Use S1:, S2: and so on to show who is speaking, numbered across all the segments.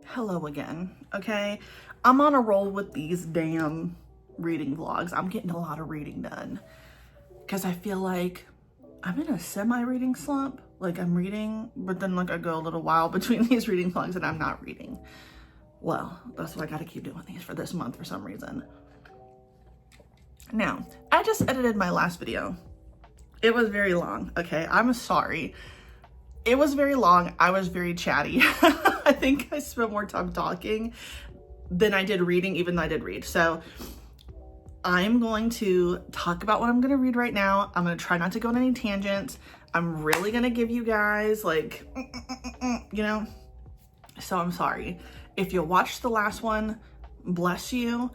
S1: Hello again, okay? I'm on a roll with these damn reading vlogs. I'm getting a lot of reading done because I feel like I'm in a semi-reading slump. Like I'm reading, but then like I go a little while between these reading vlogs and I'm not reading. Well, that's why I gotta keep doing these for this month for some reason. Now, I just edited my last video. It was very long, okay? I'm sorry. It was very long. I was very chatty. I think I spent more time talking than I did reading, even though I did read. So I'm going to talk about what I'm going to read right now. I'm going to try not to go on any tangents. I'm really going to give you guys like, you know, so I'm sorry. If you watched the last one, bless you.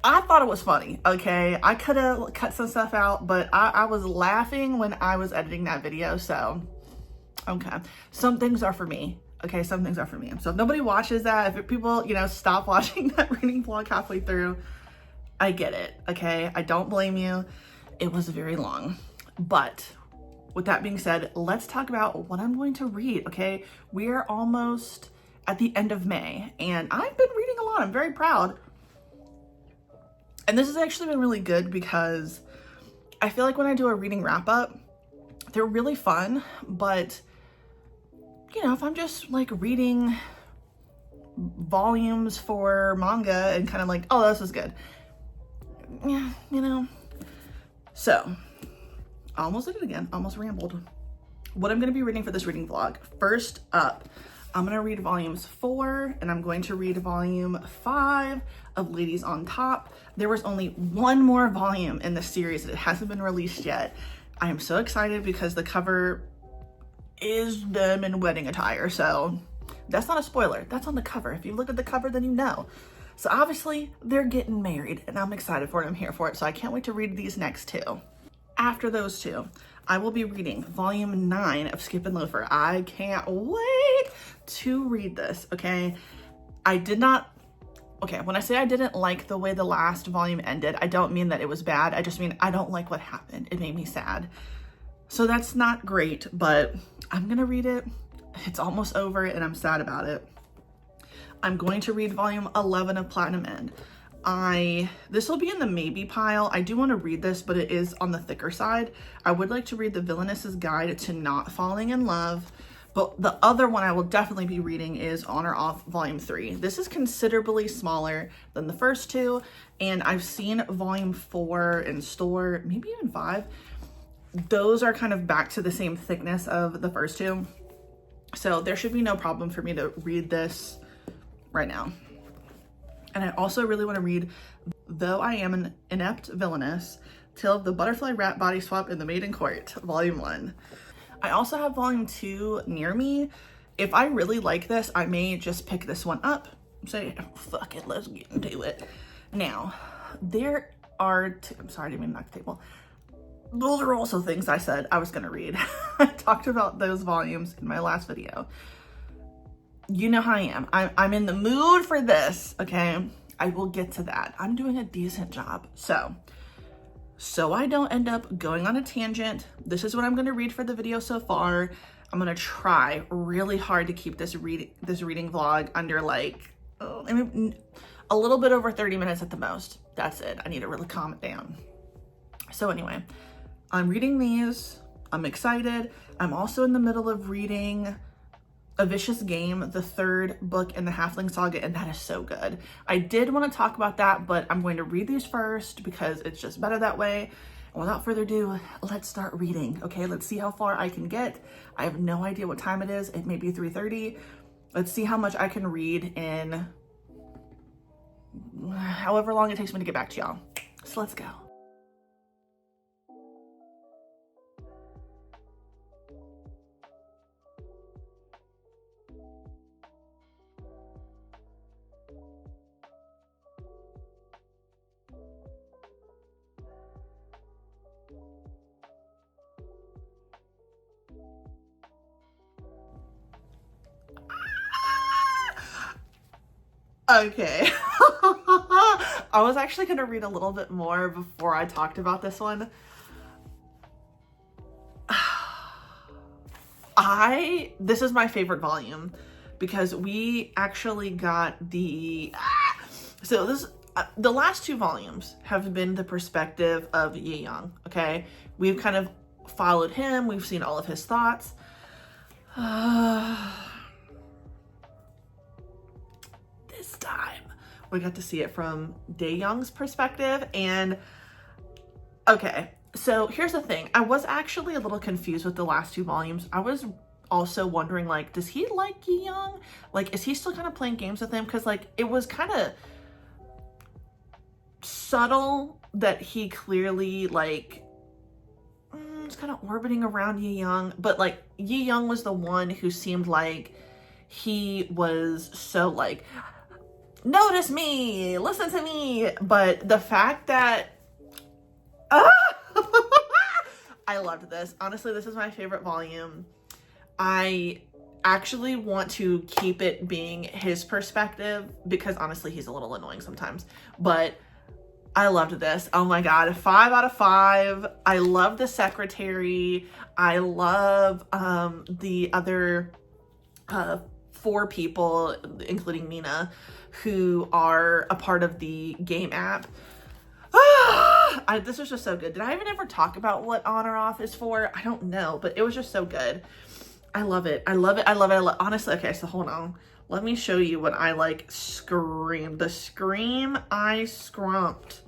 S1: I thought it was funny, okay? I could have cut some stuff out, but I was laughing when I was editing that video, so okay. Some things are for me, okay? Some things are for me. So if nobody watches that, if people, you know, stop watching that reading vlog halfway through, I get it, okay? I don't blame you. It was very long. But with that being said, let's talk about what I'm going to read, okay? We are almost at the end of May, and I've been reading a lot. I'm very proud. And this has actually been really good because I feel like when I do a reading wrap up, they're really fun, but you know, if I'm just like reading volumes for manga and kind of like, oh, this is good. Yeah, you know. So, I almost did it again, almost rambled. What I'm going to be reading for this reading vlog. First up, I'm going to read volumes 4 and I'm going to read volume 5 of Ladies on Top. There was only one more volume in the series that it hasn't been released yet. I am so excited because the cover is them in wedding attire. So that's not a spoiler. That's on the cover. If you look at the cover, then you know. So obviously they're getting married and I'm excited for it. I'm here for it. So I can't wait to read these next two. After those two, I will be reading volume 9 of Skip and Loafer. I can't wait to read this, okay? When I say I didn't like the way the last volume ended, I don't mean that it was bad. I just mean I don't like what happened. It made me sad. So that's not great, but I'm gonna read it. It's almost over and I'm sad about it. I'm going to read volume 11 of Platinum End. This will be in the maybe pile. I do want to read this, but it is on the thicker side. I would like to read The Villainess's Guide to Not Falling in Love, but the other one I will definitely be reading is On or Off volume 3. This is considerably smaller than the first two, and I've seen volume 4 in store, maybe even 5. Those are kind of back to the same thickness of the first two. So there should be no problem for me to read this right now. And I also really want to read Though I Am an Inept Villainess, Tale of the Butterfly Rat Body Swap in the Maiden Court, volume 1. I also have volume 2 near me. If I really like this, I may just pick this one up and say, fuck it, let's get into it. Now, there are I'm sorry, I didn't mean to knock the table. Those are also things I said I was gonna read. I talked about those volumes in my last video. You know how I am. I'm in the mood for this, okay? I will get to that. I'm doing a decent job. So I don't end up going on a tangent. This is what I'm gonna read for the video so far. I'm gonna try really hard to keep this reading vlog under like, a little bit over 30 minutes at the most. That's it. I need to really calm it down. So anyway, I'm reading these. I'm excited. I'm also in the middle of reading A Vicious Game, the 3rd book in the Halfling Saga, and that is so good. I did want to talk about that, but I'm going to read these first because it's just better that way. And without further ado, let's start reading, okay? Let's see how far I can get. I have no idea what time it is. It may be 3:30. Let's see how much I can read in however long it takes me to get back to y'all. So let's go. Okay. I was actually going to read a little bit more before I talked about this one. This is my favorite volume because we actually got the the last 2 volumes have been the perspective of Yi Young, okay? We've kind of followed him. We've seen all of his thoughts. This time we got to see it from Dae Young's perspective. And okay, so here's the thing. I was actually a little confused with the last 2 volumes. I was also wondering, like, does he like Yi Young? Like, is he still kind of playing games with him? Because, like, it was kind of subtle that he clearly, like, it's kind of orbiting around Yi Young, but, like, Yi Young was the one who seemed like he was so, like, notice me, listen to me. But the fact that I loved this. Honestly, this is my favorite volume. I actually want to keep it being his perspective because honestly, he's a little annoying sometimes, but I loved this. Oh my God, 5 out of 5. I love the secretary. I love the other 4 people, including Mina, who are a part of the game app. This was just so good. Did I even ever talk about what on or off is for? I don't know, but it was just so good. I love it. I love it. I love it. Honestly, okay, so hold on. Let me show you what I like screamed. The scream I scrumped.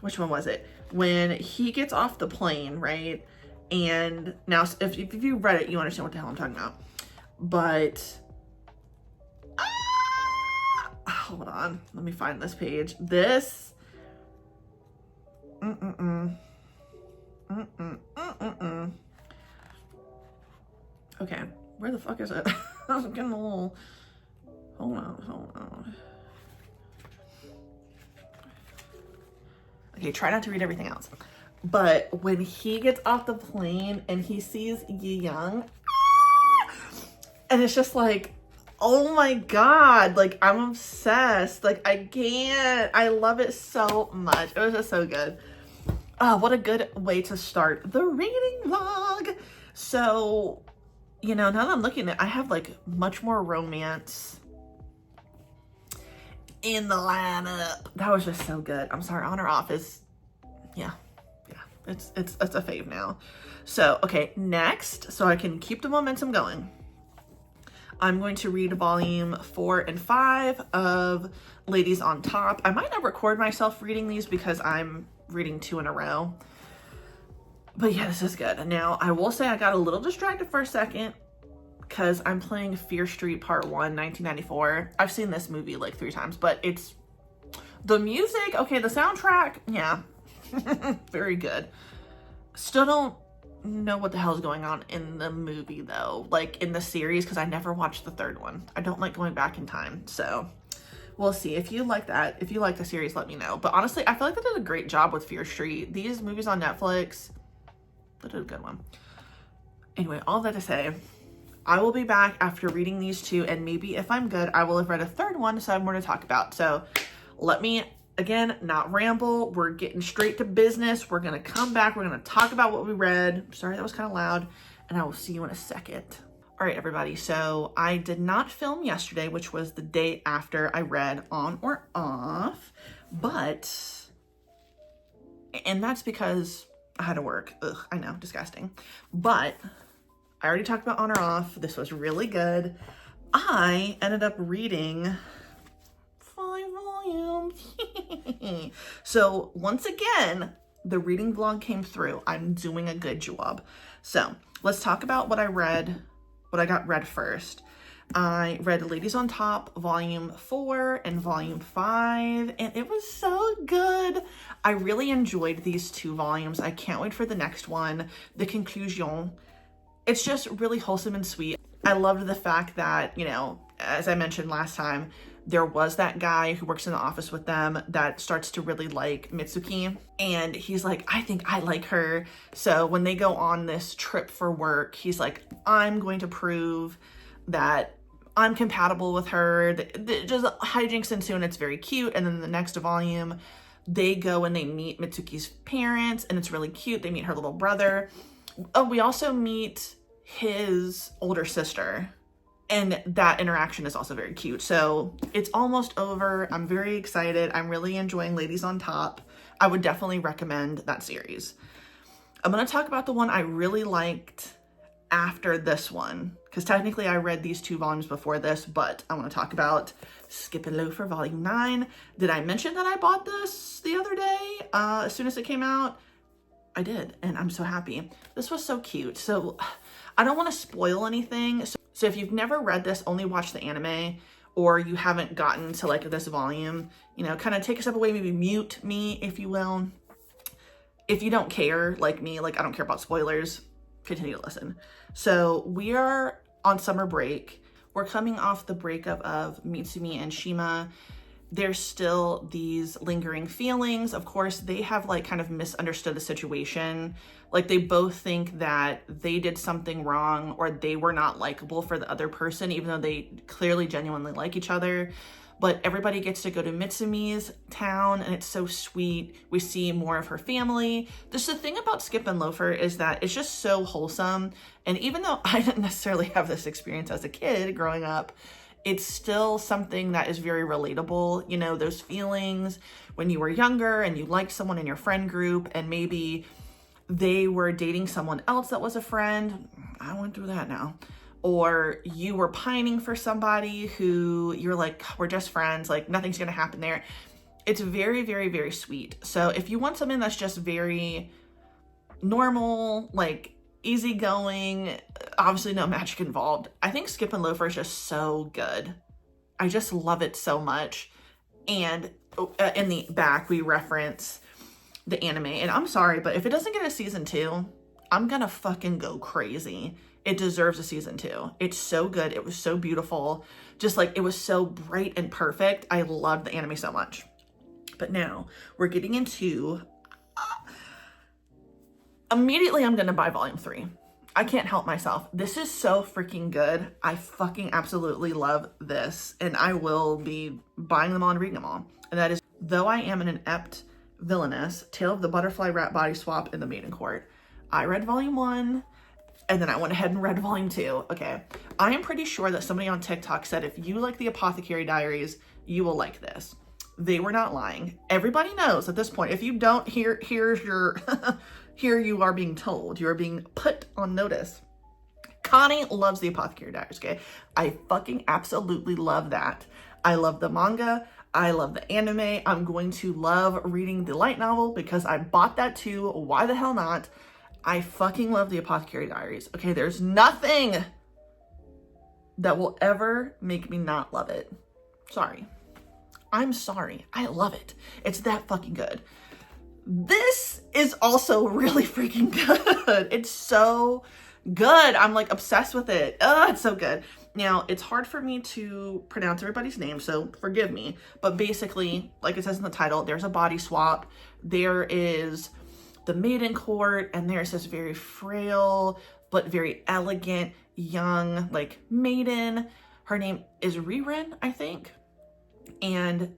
S1: Which one was it? When he gets off the plane, right? And now, if you read it, you understand what the hell I'm talking about. But, hold on. Let me find this page. This, Okay, where the fuck is it? I was getting a little, hold on. Okay, try not to read everything else. But when he gets off the plane and he sees Yi Young, and it's just like, oh my God, like, I'm obsessed. Like, I can't. I love it so much. It was just so good. Oh, what a good way to start the reading vlog. So, you know, now that I'm looking at it, I have like much more romance in the lineup. That was just so good. I'm sorry, on or off is, yeah, it's a fave now. So, okay, next, so I can keep the momentum going, I'm going to read volume 4 and 5 of Ladies on Top. I might not record myself reading these because I'm reading 2 in a row. But yeah, this is good. Now, I will say I got a little distracted for a second because I'm playing Fear Street Part 1, 1994. I've seen this movie like 3 times, but it's the music, okay, the soundtrack, yeah, very good. Still don't know what the hell's going on in the movie though, like in the series, because I never watched the 3rd one. I don't like going back in time, so we'll see. If you like that, if you like the series, let me know. But honestly, I feel like they did a great job with Fear Street. These movies on Netflix, they did a good one. Anyway, all that to say, I will be back after reading these 2, and maybe if I'm good, I will have read a 3rd one, so I have more to talk about. So let me, again, not ramble. We're getting straight to business. We're going to come back. We're going to talk about what we read. Sorry, that was kind of loud, and I will see you in a second. All right, everybody. So I did not film yesterday, which was the day after I read On or Off, and that's because I had to work. Ugh, I know, disgusting. But I already talked about On or Off. This was really good. I ended up reading 5 volumes. So once again, the reading vlog came through. I'm doing a good job. So let's talk about what I read, what I got read first. I read Ladies on Top, volume 4 and volume 5, and it was so good. I really enjoyed these 2 volumes. I can't wait for the next one, the conclusion. It's just really wholesome and sweet. I loved the fact that, you know, as I mentioned last time, there was that guy who works in the office with them that starts to really like Mitsuki, and he's like, I think I like her. So when they go on this trip for work, he's like, I'm going to prove that I'm compatible with her. Just hijinks ensue, and it's very cute. And then the next volume, they go and they meet Mitsuki's parents, and it's really cute. They meet her little brother. Oh, we also meet his older sister And that interaction is also very cute. So it's almost over. I'm very excited. I'm really enjoying Ladies on Top. I would definitely recommend that series. I'm going to talk about the one I really liked after this one, because technically I read these 2 volumes before this, but I want to talk about Skip and Loafer Volume 9. Did I mention that I bought this the other day as soon as it came out? I did, and I'm so happy. This was so cute. So I don't want to spoil anything. So if you've never read this, only watch the anime, or you haven't gotten to like this volume, you know, kind of take a step away, maybe mute me, if you will. If you don't care, like me, like I don't care about spoilers, continue to listen. So we are on summer break. We're coming off the breakup of Mitsumi and Shima. There's still these lingering feelings. Of course, they have like kind of misunderstood the situation. Like they both think that they did something wrong or they were not likable for the other person, even though they clearly genuinely like each other. But everybody gets to go to Mitsumi's town and it's so sweet. We see more of her family. Just the thing about Skip and Loafer is that it's just so wholesome. And even though I didn't necessarily have this experience as a kid growing up, it's still something that is very relatable. You know, those feelings when you were younger and you liked someone in your friend group and maybe they were dating someone else that was a friend. I went through that now. Or you were pining for somebody who you're like, we're just friends, like nothing's gonna happen there. It's very, very, very sweet. So if you want something that's just very normal, like easygoing, obviously no magic involved, I think Skip and Loafer is just so good. I just love it so much. And in the back, we reference the anime. And I'm sorry, but if it doesn't get a season 2, I'm gonna fucking go crazy. It deserves a season 2. It's so good. It was so beautiful. Just like, it was so bright and perfect. I loved the anime so much. But now we're getting into, immediately I'm gonna buy volume 3. I can't help myself. This is so freaking good. I fucking absolutely love this. And I will be buying them all and reading them all. And that is Though I Am an Inept Villainess, Tale of the Butterfly Rat Body Swap in the Maiden Court. I read volume 1. And then I went ahead and read volume 2. Okay. I am pretty sure that somebody on TikTok said, if you like the Apothecary Diaries, you will like this. They were not lying. Everybody knows at this point. If you don't, here's your, here you are being told. You are being put on notice. Connie loves the Apothecary Diaries, okay? I fucking absolutely love that. I love the manga. I love the anime. I'm going to love reading the light novel because I bought that too. Why the hell not? I fucking love the Apothecary Diaries. Okay, there's nothing that will ever make me not love it. Sorry. I'm sorry. I love it. It's that fucking good. This is also really freaking good. It's so good. I'm like obsessed with it. It's so good. Now, it's hard for me to pronounce everybody's name, so forgive me. But basically, like it says in the title, there's a body swap. There is the Maiden Court, and there's this very frail but very elegant young like maiden. Her name is Riren, I think, and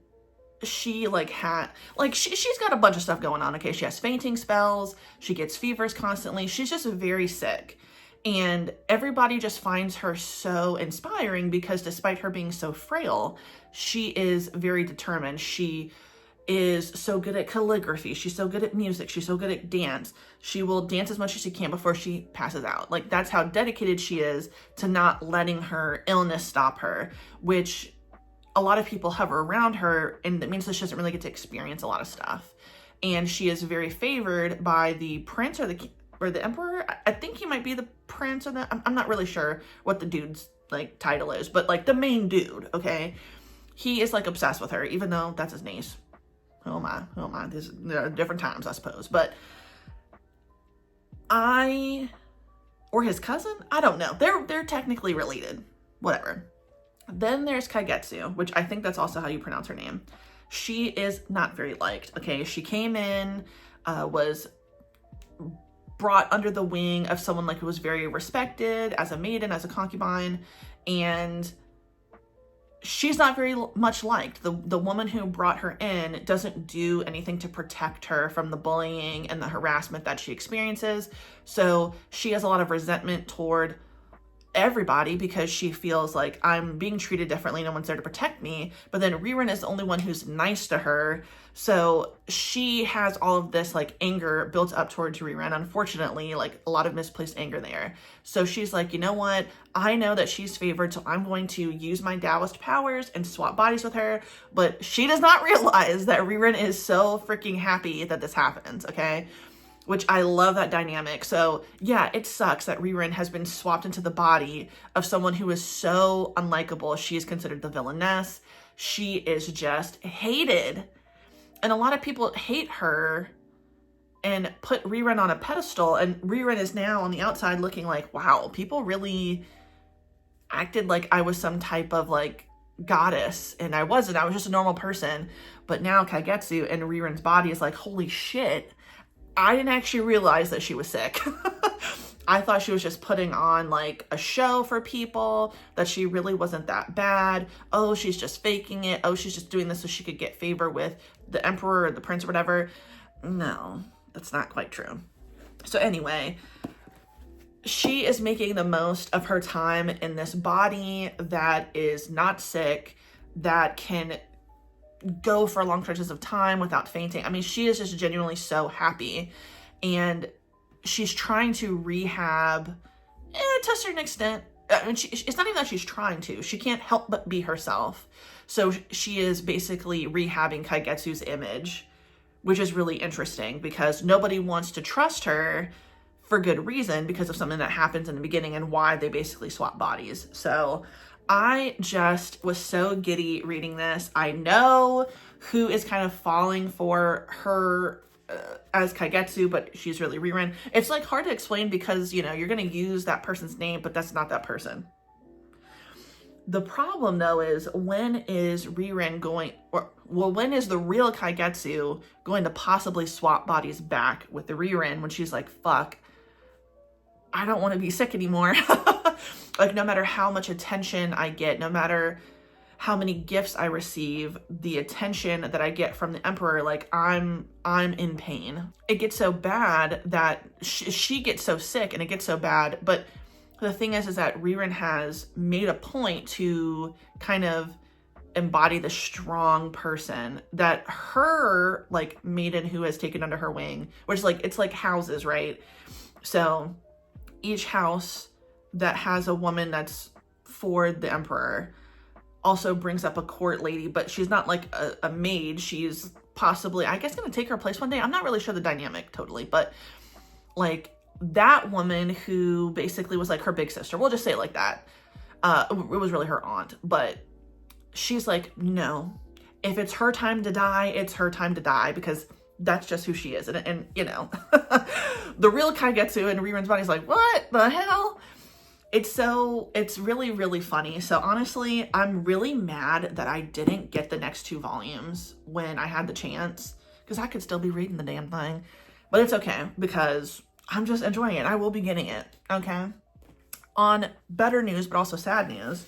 S1: she like had like she's got a bunch of stuff going on. Okay, she has fainting spells, she gets fevers constantly, she's just very sick, and everybody just finds her so inspiring because despite her being so frail, she is very determined. She is so good at calligraphy. She's so good at music. She's so good at dance. She will dance as much as she can before she passes out. Like, that's how dedicated she is to not letting her illness stop her, which a lot of people hover around her, and that means that she doesn't really get to experience a lot of stuff. And she is very favored by the prince or the emperor. I think he might be the prince, or I'm not really sure what the dude's like title is, but like the main dude, okay? He is like obsessed with her, even though that's his niece. Oh my, there are different times, I suppose. But or his cousin? I don't know. They're technically related. Whatever. Then there's Kaigetsu, which I think that's also how you pronounce her name. She is not very liked, okay? She came in, was brought under the wing of someone like who was very respected as a maiden, as a concubine, and she's not very much liked. The woman who brought her in doesn't do anything to protect her from the bullying and the harassment that she experiences. So she has a lot of resentment toward everybody because she feels like I'm being treated differently. No one's there to protect me. But then Rerun is the only one who's nice to her. So she has all of this like anger built up towards Rerun. Unfortunately, like a lot of misplaced anger there. So she's like, you know what? I know that she's favored, so I'm going to use my Taoist powers and swap bodies with her. But she does not realize that Rerun is so freaking happy that this happens, okay? Which I love that dynamic. So yeah, it sucks that Rerun has been swapped into the body of someone who is so unlikable. She is considered the villainess. She is just hated. And a lot of people hate her and put Rerun on a pedestal. And Rerun is now on the outside looking like, wow, people really acted like I was some type of like goddess. And I wasn't. I was just a normal person. But now Kaigetsu and Rerun's body is like, holy shit. I didn't actually realize that she was sick. I thought she was just putting on like a show for people, that she really wasn't that bad. Oh, she's just faking it. Oh, she's just doing this so she could get favor with the emperor or the prince or whatever. No, that's not quite true. So anyway, she is making the most of her time in this body that is not sick, that can go for long stretches of time without fainting. I mean, she is just genuinely so happy, and she's trying to rehab to a certain extent. I mean, it's not even that she's trying to. She can't help but be herself. So she is basically rehabbing Kaigetsu's image, which is really interesting because nobody wants to trust her for good reason because of something that happens in the beginning and why they basically swap bodies. So I just was so giddy reading this. I know who is kind of falling for her as Kaigetsu, but she's really Rerun. It's like hard to explain because, you know, you're going to use that person's name, but that's not that person. The problem though is, when is Rerun going, when is the real Kaigetsu going to possibly swap bodies back with the Rerun when she's like, fuck, I don't want to be sick anymore. Like, no matter how much attention I get, no matter how many gifts I receive, the attention that I get from the emperor, like I'm in pain. It gets so bad that she gets so sick and it gets so bad. But the thing is that Rerun has made a point to kind of embody the strong person that her like maiden who has taken under her wing, which like, it's like houses, right? So each house that has a woman that's for the emperor also brings up a court lady, but she's not like a maid. She's possibly, I guess, gonna take her place one day. I'm not really sure the dynamic totally, but like that woman who basically was like her big sister, we'll just say it like that. It was really her aunt, but she's like, no, if it's her time to die, it's her time to die, because that's just who she is. And you know, the real Kaigetsu and Rerun's body's like, what the hell? It's really, really funny. So honestly, I'm really mad that I didn't get the next 2 volumes when I had the chance, because I could still be reading the damn thing. But it's okay, because I'm just enjoying it. I will be getting it, okay? On better news, but also sad news,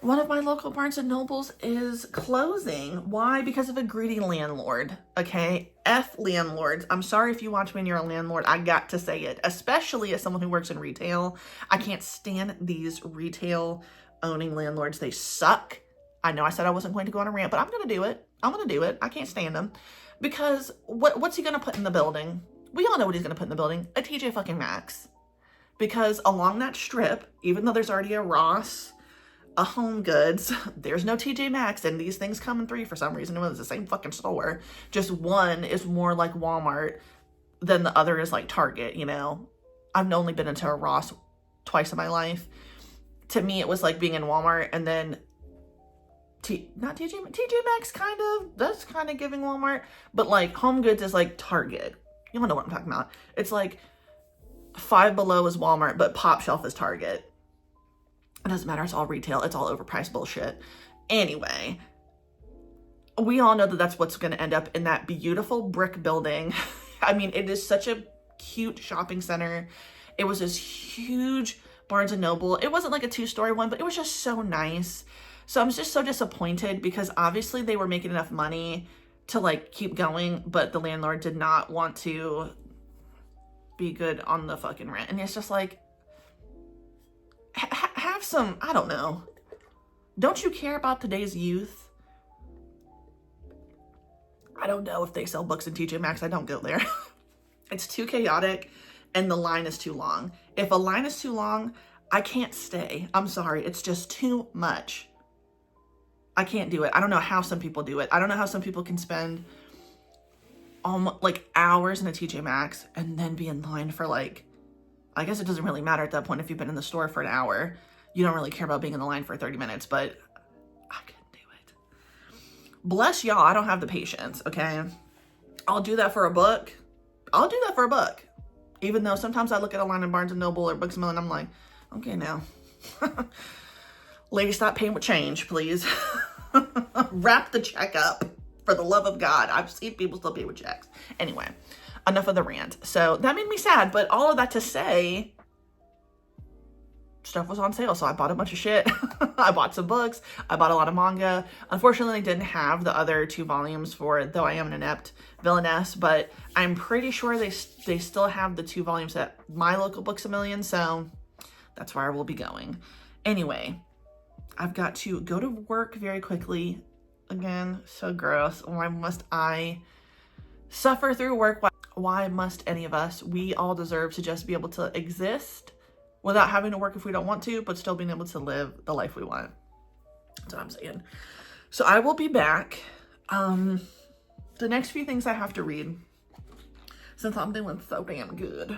S1: one of my local Barnes & Nobles is closing. Why? Because of a greedy landlord, okay? F landlords. I'm sorry if you watch me and you're a landlord. I got to say it, especially as someone who works in retail. I can't stand these retail owning landlords. They suck. I know I said I wasn't going to go on a rant, but I'm going to do it. I'm going to do it. I can't stand them. Because what's he going to put in the building? We all know what he's going to put in the building. A TJ fucking Maxx. Because along that strip, even though there's already a Ross, a Home Goods, there's no TJ Maxx, and these things come in 3 for some reason. It was the same fucking store. Just one is more like Walmart than the other is like Target, you know? I've only been into a Ross twice in my life. To me, it was like being in Walmart, and then not TJ Maxx kind of, that's kind of giving Walmart, but like Home Goods is like Target. You don't know what I'm talking about. It's like Five Below is Walmart, but Pop Shelf is Target. It doesn't matter. It's all retail. It's all overpriced bullshit. Anyway, we all know that that's what's going to end up in that beautiful brick building. I mean, it is such a cute shopping center. It was this huge Barnes & Noble. It wasn't like a 2-story one, but it was just so nice. So I'm just so disappointed because obviously they were making enough money to like keep going, but the landlord did not want to be good on the fucking rent. And it's just like, have some, I don't know. Don't you care about today's youth? I don't know if they sell books in TJ Maxx. I don't go there. It's too chaotic and the line is too long. If a line is too long, I can't stay. I'm sorry. It's just too much. I can't do it. I don't know how some people do it. I don't know how some people can spend like hours in a TJ Maxx and then be in line for like, I guess it doesn't really matter at that point if you've been in the store for an hour. You don't really care about being in the line for 30 minutes, but I couldn't do it. Bless y'all, I don't have the patience, okay? I'll do that for a book. I'll do that for a book. Even though sometimes I look at a line in Barnes & Noble or Books A Million, I'm like, okay now. Lady, stop paying with change, please. Wrap the check up, for the love of God. I've seen people still pay with checks. Anyway, enough of the rant. So that made me sad, but all of that to say, stuff was on sale, so I bought a bunch of shit. I bought some books. I bought a lot of manga. Unfortunately, I didn't have the other 2 volumes for it, though I am an inept villainess, but I'm pretty sure they still have the 2 volumes at my local Books A Million, so that's where I will be going. Anyway, I've got to go to work very quickly. Again, so gross. Why must I suffer through work? Why must any of us? We all deserve to just be able to exist without having to work if we don't want to, but still being able to live the life we want. That's what I'm saying. So I will be back. The next few things I have to read, since I'm doing so damn good.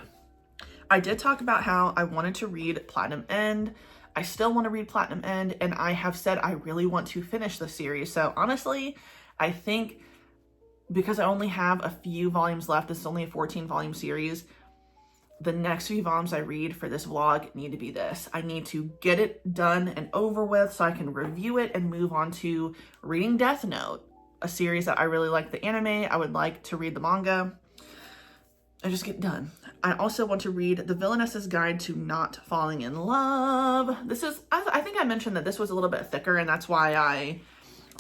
S1: I did talk about how I wanted to read Platinum End. I still want to read Platinum End, and I have said I really want to finish the series. So honestly, I think because I only have a few volumes left, this is only a 14-volume series, the next few volumes I read for this vlog need to be this. I need to get it done and over with so I can review it and move on to reading Death Note, a series that I really like the anime. I would like to read the manga and just get done. I also want to read The Villainess's Guide to Not Falling in Love. This is, I think I mentioned that this was a little bit thicker, and that's why I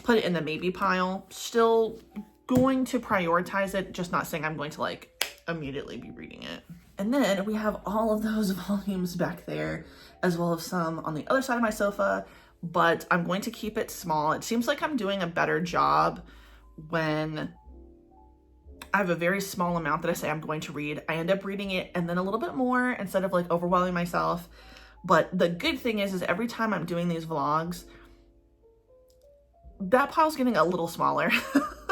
S1: put it in the maybe pile. Still going to prioritize it, just not saying I'm going to like immediately be reading it. And then we have all of those volumes back there, as well as some on the other side of my sofa, but I'm going to keep it small. It seems like I'm doing a better job when I have a very small amount that I say I'm going to read. I end up reading it and then a little bit more instead of like overwhelming myself. But the good thing is every time I'm doing these vlogs, that pile's getting a little smaller.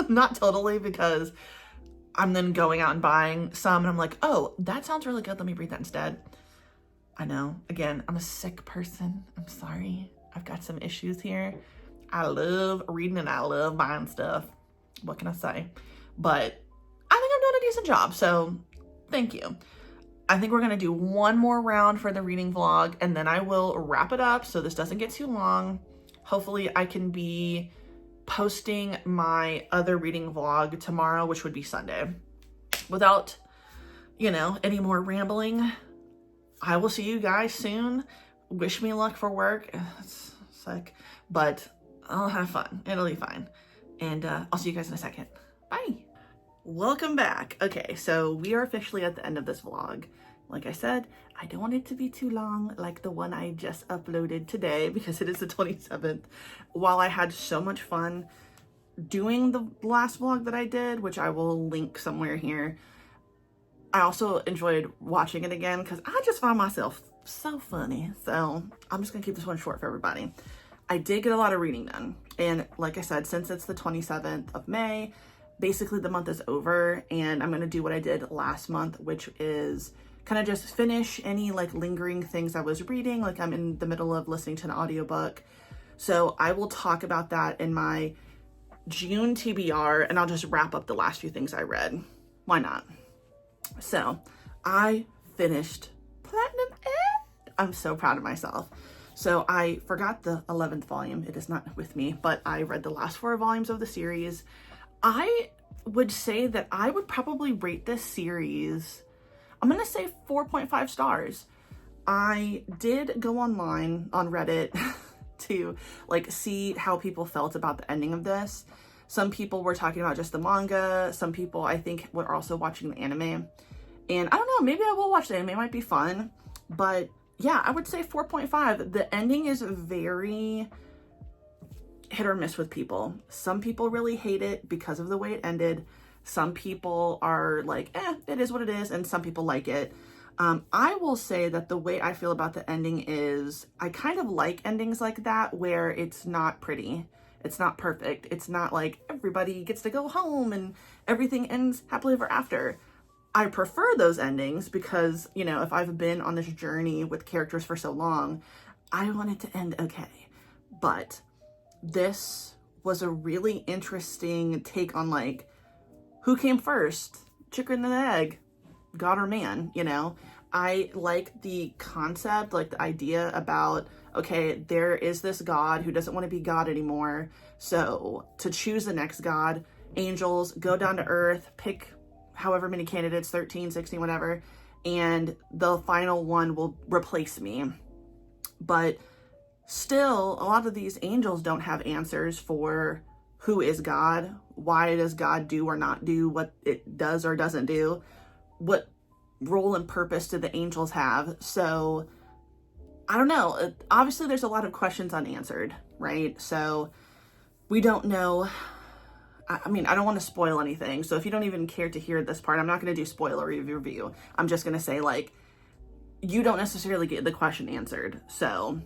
S1: Not totally, because I'm then going out and buying some and I'm like, oh, that sounds really good. Let me read that instead. I know, again, I'm a sick person. I'm sorry. I've got some issues here. I love reading and I love buying stuff. What can I say? But I think I'm doing a decent job, so thank you. I think we're gonna do one more round for the reading vlog and then I will wrap it up so this doesn't get too long. Hopefully I can be posting my other reading vlog tomorrow, which would be Sunday. Without, you know, any more rambling, I will see you guys soon. Wish me luck for work. It's sick, but I'll have fun. It'll be fine. And I'll see you guys in a second. Bye. Welcome back. Okay, so we are officially at the end of this vlog. Like I said, I don't want it to be too long like the one I just uploaded today because it is the 27th. While I had so much fun doing the last vlog that I did, which I will link somewhere here, I also enjoyed watching it again because I just found myself so funny. So I'm just gonna keep this one short for everybody. I did get a lot of reading done. And like I said, since it's the 27th of May, basically the month is over and I'm gonna do what I did last month, which is kind of just finish any like lingering things I was reading. Like I'm in the middle of listening to an audiobook. So I will talk about that in my June TBR and I'll just wrap up the last few things I read. Why not? So I finished Platinum End. I'm so proud of myself. So I forgot the 11th volume. It is not with me, but I read the last 4 volumes of the series. I would say that I would probably rate this series, I'm gonna say 4.5 stars. I did go online on Reddit to like see how people felt about the ending of this. Some people were talking about just the manga. Some people I think were also watching the anime. And I don't know, maybe I will watch the anime, it might be fun. But yeah, I would say 4.5. The ending is very hit or miss with people. Some people really hate it because of the way it ended. Some people are like, it is what it is. And some people like it. I will say that the way I feel about the ending is I kind of like endings like that where it's not pretty. It's not perfect. It's not like everybody gets to go home and everything ends happily ever after. I prefer those endings because, you know, if I've been on this journey with characters for so long, I want it to end okay. But this was a really interesting take on like, who came first? Chicken and egg, God or man, you know? I like the concept, like the idea about, okay, there is this God who doesn't want to be God anymore. So to choose the next God, angels go down to earth, pick however many candidates, 13, 16, whatever, and the final one will replace me. But still, a lot of these angels don't have answers for who is God, why does God do or not do what it does or doesn't do, what role and purpose do the angels have. So I don't know. Obviously, there's a lot of questions unanswered, right? So we don't know. I mean, I don't want to spoil anything. So if you don't even care to hear this part, I'm not going to do spoiler review. I'm just going to say, like, you don't necessarily get the question answered. So,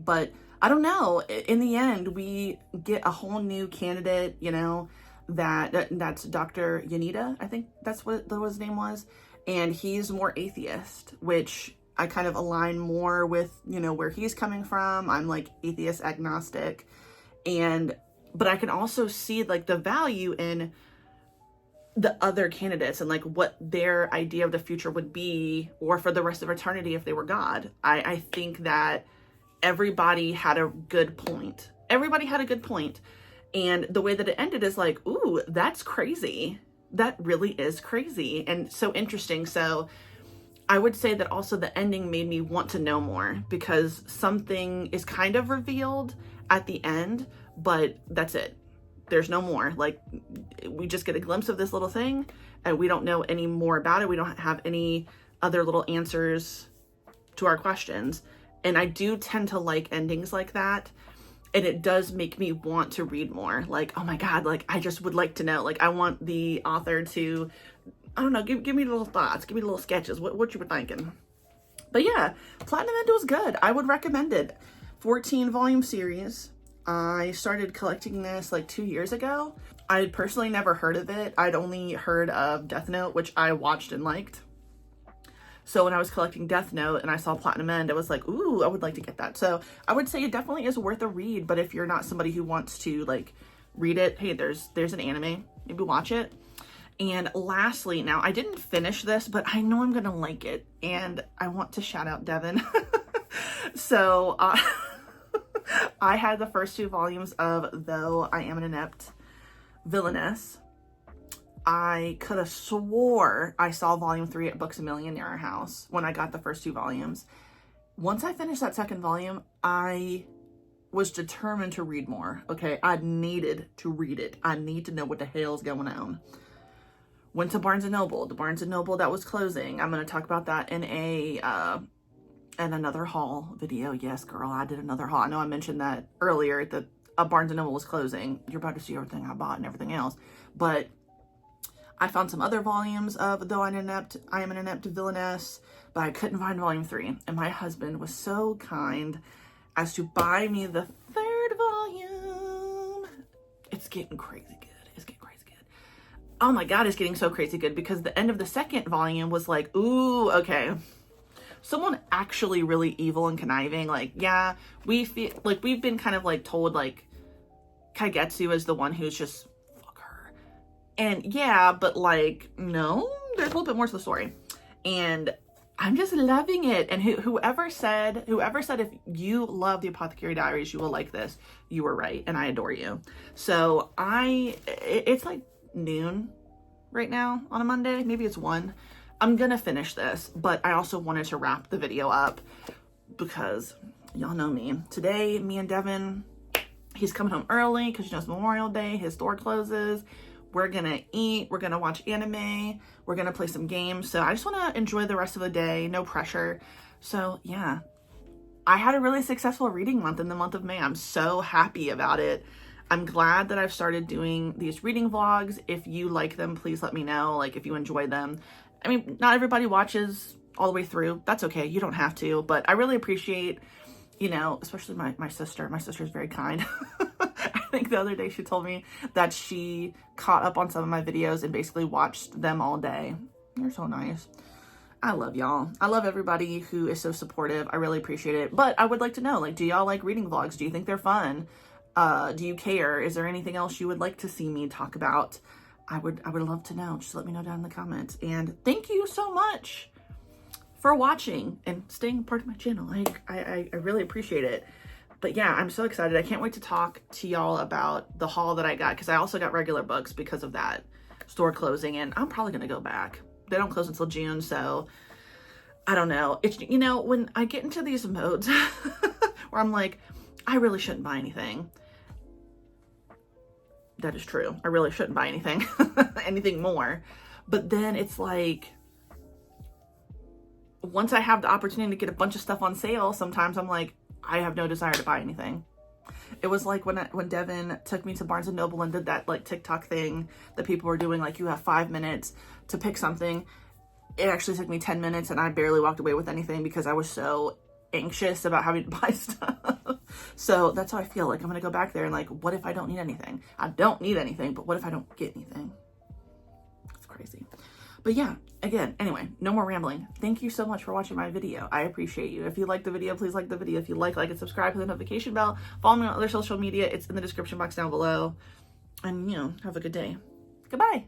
S1: but I don't know. In the end, we get a whole new candidate, you know, that's Dr. Yanida. I think that's what his name was. And he's more atheist, which I kind of align more with, you know, where he's coming from. I'm like atheist agnostic. But I can also see like the value in the other candidates and like what their idea of the future would be, or for the rest of eternity if they were God. I think that everybody had a good point. Everybody had a good point. And the way that it ended is like, ooh, that's crazy. That really is crazy and so interesting. So I would say that also the ending made me want to know more because something is kind of revealed at the end, but that's it. There's no more. Like, we just get a glimpse of this little thing and we don't know any more about it. We don't have any other little answers to our questions. And I do tend to like endings like that. And it does make me want to read more. Like, oh my God, like, I just would like to know. Like, I want the author to, I don't know, give me little thoughts. Give me little sketches. What you were thinking. But yeah, Platinum End was good. I would recommend it. 14 volume series. I started collecting this like 2 years ago. I had personally never heard of it. I'd only heard of Death Note, which I watched and liked. So when I was collecting Death Note and I saw Platinum End, I was like, ooh, I would like to get that. So I would say it definitely is worth a read, but if you're not somebody who wants to like read it, hey, there's an anime, maybe watch it. And lastly, now I didn't finish this, but I know I'm gonna like it, and I want to shout out Devin. So I had the first 2 volumes of Though I Am an Inept Villainess. I could have swore I saw volume 3 at Books A Million near our house when I got the first 2 volumes. Once I finished that second volume, I was determined to read more. Okay, I needed to read it. I need to know what the hell's going on. Went to Barnes & Noble. The Barnes & Noble that was closing. I'm going to talk about that in another haul video. Yes, girl, I did another haul. I know I mentioned that earlier that a Barnes & Noble was closing. You're about to see everything I bought and everything else. But I found some other volumes of Though I Am an Inept Villainess, but I couldn't find volume 3. And my husband was so kind as to buy me the 3rd volume. It's getting crazy good. It's getting crazy good. Oh my God, it's getting so crazy good because the end of the 2nd volume was like, ooh, okay. Someone actually really evil and conniving. Like, yeah, we feel like we've been kind of like told like Kaigetsu is the one who's just and yeah, but like, no, there's a little bit more to the story. And I'm just loving it. And whoever said if you love the Apothecary Diaries, you will like this, you were right. And I adore you. So it's like noon right now on a Monday. Maybe it's 1. I'm going to finish this, but I also wanted to wrap the video up because y'all know me. Today, me and Devin, he's coming home early because, you know, it's Memorial Day. His store closes. We're gonna eat, we're gonna watch anime, we're gonna play some games. So I just wanna enjoy the rest of the day, no pressure. So yeah, I had a really successful reading month in the month of May. I'm so happy about it. I'm glad that I've started doing these reading vlogs. If you like them, please let me know, like, if you enjoy them. I mean, not everybody watches all the way through. That's okay. You don't have to, but I really appreciate, you know, especially my sister. My sister's very kind. I think the other day she told me that she caught up on some of my videos and basically watched them all day. You're so nice. I love y'all. I love everybody who is so supportive. I really appreciate it. But I would like to know, like, do y'all like reading vlogs? Do you think they're fun? Do you care? Is there anything else you would like to see me talk about? I would love to know. Just let me know down in the comments. And thank you so much for watching and staying part of my channel. I really appreciate it. But yeah, I'm so excited. I can't wait to talk to y'all about the haul that I got, because I also got regular books because of that store closing, and I'm probably gonna go back. They don't close until June, so I don't know. It's, you know, when I get into these modes where I'm like, I really shouldn't buy anything. That is true. I really shouldn't buy anything, anything more. But then it's like, once I have the opportunity to get a bunch of stuff on sale, sometimes I'm like, I have no desire to buy anything. It was like when Devin took me to Barnes & Noble and did that like TikTok thing that people were doing, like, you have 5 minutes to pick something. It actually took me 10 minutes and I barely walked away with anything because I was so anxious about having to buy stuff. So that's how I feel. Like, I'm gonna go back there and like, what if I don't need anything? I don't need anything, but what if I don't get anything? It's crazy. But yeah, again, anyway, no more rambling. Thank you so much for watching my video. I appreciate you. If you like the video, please like the video. If you like and subscribe, hit the notification bell. Follow me on other social media. It's in the description box down below. And, you know, have a good day. Goodbye.